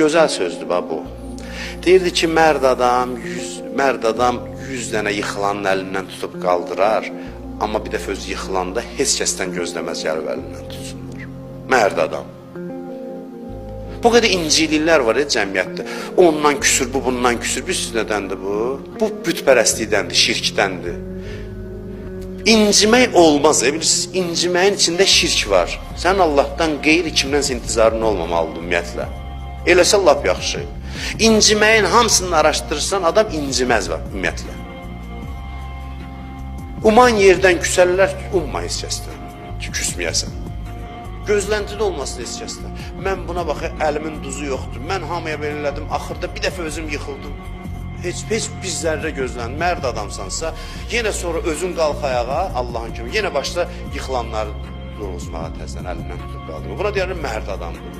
Gözəl sözdür bu. Deyirdi ki, mərd adam 100 dənə yıxılanın əlindən tutub qaldırar, amma bir dəfə öz yıxılanda heç kəsdən gözləməz gəlib əlindən tutsunlar. Mərd adam. Bu qədər inciliklər var cəmiyyətdə. Ondan küsür, bu bundan küsür. Bilirsiniz nədəndir bu? Bu bütpərəstlikdəndir, şirkdəndir. İncimək olmaz, bilirsiniz, inciməyin içində şirk var. Sən Allahdan qeyri kimdənsə intizarın olmamalıdır ümumiyyətlə. Eləsə lap yaxşı. İnciməyin hamısını araşdırırsan, adam inciməz var ümumiyyətlə. Uman yerdən küsərlər, umma heç kəsdən ki, küsməyəsən. Gözləntidə olmasın heç kəsdən. Mən buna baxı, əlimin duzu yoxdur. Mən hamıya belə elədim, axırda bir dəfə özüm yıxıldım. Heç bir zərrə gözlən, mərd adamsansa, yenə sonra özün qalx ayağa, Allahın kimi, yenə başda yıxılanları doğuzmağa təzdən əlindən tutub qaldım. Buna deyərim, mərd adamdır.